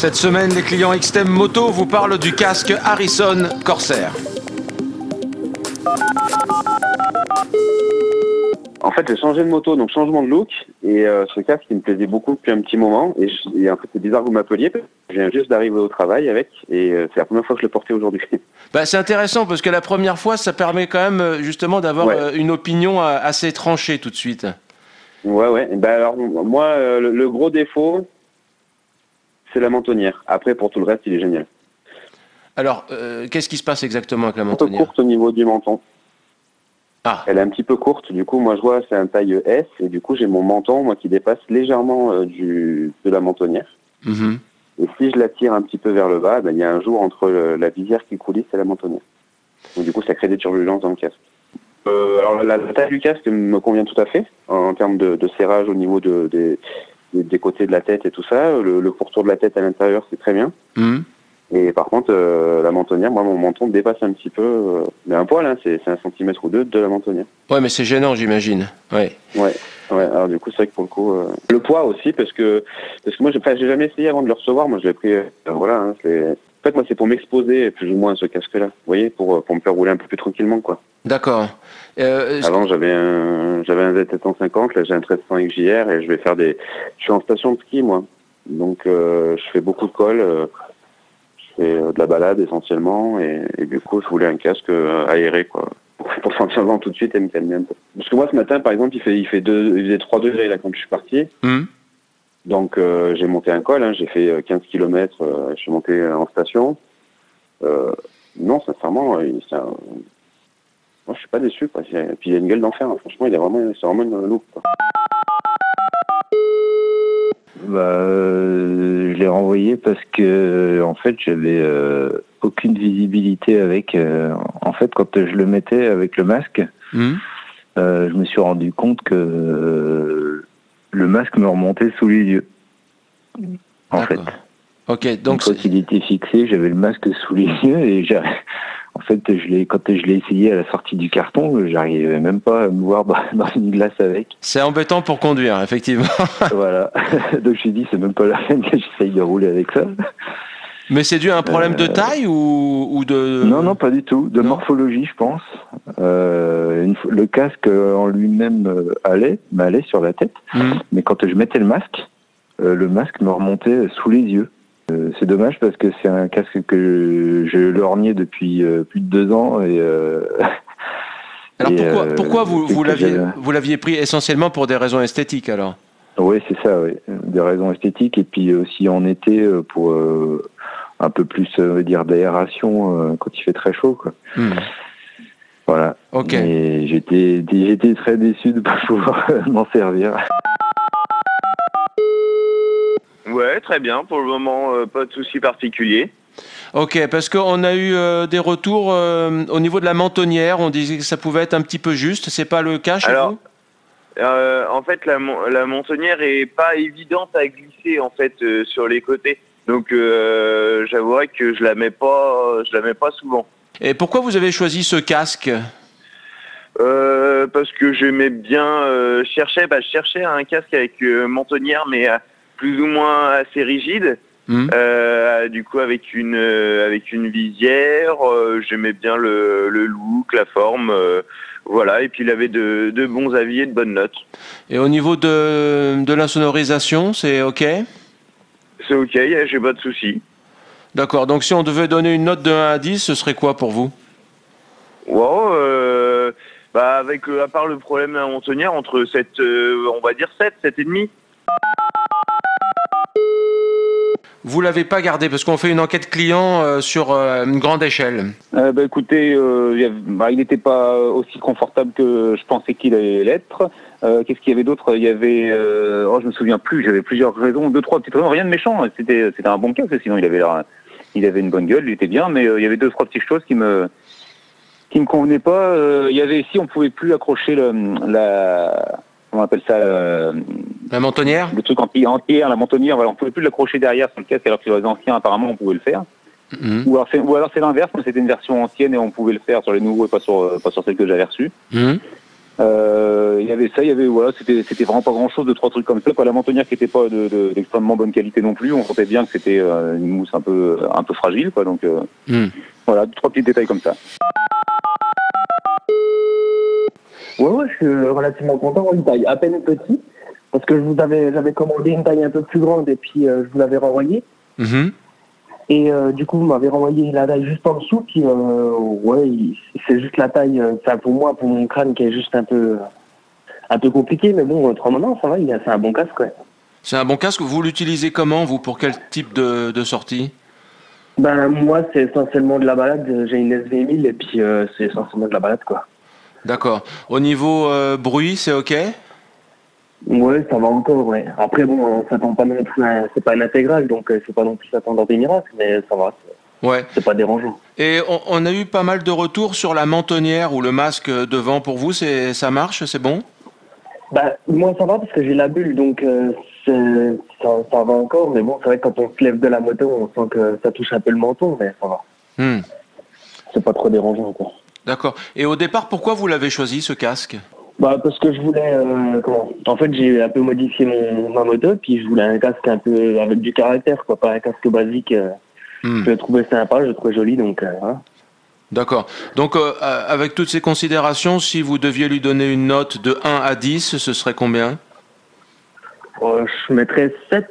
Cette semaine, les clients XTEM Moto vous parlent du casque Harrison Corsair. En fait, j'ai changé de moto, donc changement de look. Et ce casque, il me plaisait beaucoup depuis un petit moment. Et en fait, c'est bizarre que vous m'appeliez. Je viens juste d'arriver au travail avec. Et c'est la première fois que je le portais aujourd'hui. Bah, c'est intéressant parce que la première fois, ça permet quand même justement d'avoir une opinion assez tranchée tout de suite. Ouais. Bah, alors, moi, le gros défaut, c'est la mentonnière. Après, pour tout le reste, il est génial. Alors, qu'est-ce qui se passe exactement avec la mentonnière? Un peu courte au niveau du menton. Ah. Elle est un petit peu courte, du coup moi je vois c'est un taille S et du coup j'ai mon menton moi qui dépasse légèrement de la mentonnière. Mm-hmm. Et si je la tire un petit peu vers le bas, ben, il y a un jour entre la visière qui coulisse et la mentonnière. Donc du coup ça crée des turbulences dans le casque. Alors la taille du casque me convient tout à fait en termes de serrage au niveau des côtés de la tête et tout ça. Le pourtour de la tête à l'intérieur c'est très bien. Mm-hmm. Et par contre, la mentonnière, moi, mon menton dépasse un petit peu, mais un poil, hein, c'est 1 centimètre ou 2 de la mentonnière. Ouais, mais c'est gênant, j'imagine. Ouais. Alors du coup, c'est vrai que pour le coup, le poids aussi, parce que moi, j'ai jamais essayé avant de le recevoir. Moi, je l'ai pris, voilà. Hein, en fait, moi, c'est pour m'exposer plus ou moins à ce casque-là. Vous voyez, pour me faire rouler un peu plus tranquillement, quoi. D'accord. Avant, j'avais un Z750, là, j'ai un 1300 XJR et je suis en station de ski, moi. Donc, je fais beaucoup de cols. Et de la balade essentiellement et du coup je voulais un casque aéré quoi pour sentir le vent tout de suite et me calmer un peu. Parce que moi ce matin par exemple il faisait 3 degrés là quand je suis parti. Donc j'ai monté un col, hein, j'ai fait 15 km, je suis monté en station. Non sincèrement moi je suis pas déçu quoi. Et puis il a une gueule d'enfer, hein. Franchement c'est vraiment une loupe quoi. Je l'ai renvoyé parce que en fait j'avais aucune visibilité avec. En fait, quand je le mettais avec le masque, je me suis rendu compte que le masque me remontait sous les yeux. En fait. Ok, donc quand il était fixé, j'avais le masque sous les yeux et en fait, quand je l'ai essayé à la sortie du carton, j'arrivais même pas à me voir dans une glace avec. C'est embêtant pour conduire, effectivement. Voilà. Donc je me suis dit, c'est même pas la peine que j'essaye de rouler avec ça. Mais c'est dû à un problème de taille ou de... Non, pas du tout. De morphologie, je pense. Le casque en lui-même m'allait sur la tête. Mais quand je mettais le masque me remontait sous les yeux. C'est dommage parce que c'est un casque que je lorgnais depuis plus de 2 ans. Alors pourquoi vous l'aviez pris essentiellement pour des raisons esthétiques alors? Oui, c'est ça, oui. Des raisons esthétiques et puis aussi en été pour un peu plus d'aération quand il fait très chaud, quoi. Voilà. Ok. Et j'étais très déçu de ne pas pouvoir m'en servir. Ouais, très bien. Pour le moment, pas de souci particulier. Ok, parce qu'on a eu des retours au niveau de la mentonnière. On disait que ça pouvait être un petit peu juste. C'est pas le cas chez vous? En fait, la mentonnière est pas évidente à glisser en fait sur les côtés. Donc, j'avouerais que je la mets pas souvent. Et pourquoi vous avez choisi ce casque? Parce que j'aimais bien je cherchais un casque avec mentonnière, mais plus ou moins assez rigide. Du coup, avec une visière, j'aimais bien le look, la forme, voilà. Et puis il avait de bons avis et de bonnes notes. Et au niveau de l'insonorisation, c'est ok? C'est ok, j'ai pas de soucis. D'accord. Donc si on devait donner une note de 1 à 10, ce serait quoi pour vous? Wow, avec à part le problème de la mentonnière, entre 7, on va dire 7, 7,5. Vous l'avez pas gardé parce qu'on fait une enquête client sur une grande échelle. Écoutez, il n'était pas aussi confortable que je pensais qu'il allait l'être. Qu'est-ce qu'il y avait d'autre? Il y avait, je me souviens plus. J'avais plusieurs raisons, 2, 3 petites raisons, rien de méchant. C'était un bon casque. Sinon, il avait une bonne gueule, il était bien, mais il y avait 2, 3 petites choses qui me convenaient pas. Il y avait ici, on pouvait plus accrocher comment on appelle ça? La mentonnière? Le truc entière, la mentonnière, voilà, on pouvait plus l'accrocher derrière sur le casque, alors que sur les anciens, apparemment, on pouvait le faire. Ou alors c'est l'inverse, mais c'était une version ancienne et on pouvait le faire sur les nouveaux et pas sur celle que j'avais reçue. Il y avait ça, il y avait voilà, c'était vraiment pas grand chose, de 3 trucs comme ça. Quoi, la mentonnière qui était pas d'extrêmement bonne qualité non plus. On sentait bien que c'était une mousse un peu fragile, quoi. Donc voilà, 2-3 petits détails comme ça. Ouais, je suis relativement content. Une taille à peine petite, parce que j'avais commandé une taille un peu plus grande et puis je vous l'avais renvoyée. Et du coup, vous m'avez renvoyé la taille juste en dessous, puis ouais, c'est juste la taille, pour moi, pour mon crâne, qui est juste un peu compliqué, mais bon, autrement, ça va, c'est un bon casque, ouais. C'est un bon casque. Vous l'utilisez comment, vous, pour quel type de sortie? Ben, moi, c'est essentiellement de la balade. J'ai une SV1000 et puis c'est essentiellement de la balade, quoi. D'accord. Au niveau bruit, c'est OK? Ouais, ça va encore, ouais. Après, bon, on s'attend pas non plus c'est pas un intégral, donc c'est pas non plus s'attendre à des miracles, mais ça va. Ouais. C'est pas dérangeant. Et on a eu pas mal de retours sur la mentonnière ou le masque devant. Pour vous, ça marche, c'est bon? Bah, moi, ça va parce que j'ai la bulle, donc ça va encore. Mais bon, c'est vrai que quand on se lève de la moto, on sent que ça touche un peu le menton, mais ça va. C'est pas trop dérangeant, quoi. D'accord. Et au départ, pourquoi vous l'avez choisi, ce casque? Bah, parce que je voulais, en fait, j'ai un peu modifié ma moto, puis je voulais un casque un peu avec du caractère, quoi, pas un casque basique. Je le trouvais sympa, je le trouvais joli, donc voilà. D'accord. Donc, avec toutes ces considérations, si vous deviez lui donner une note de 1 à 10, ce serait combien? Je mettrais 7.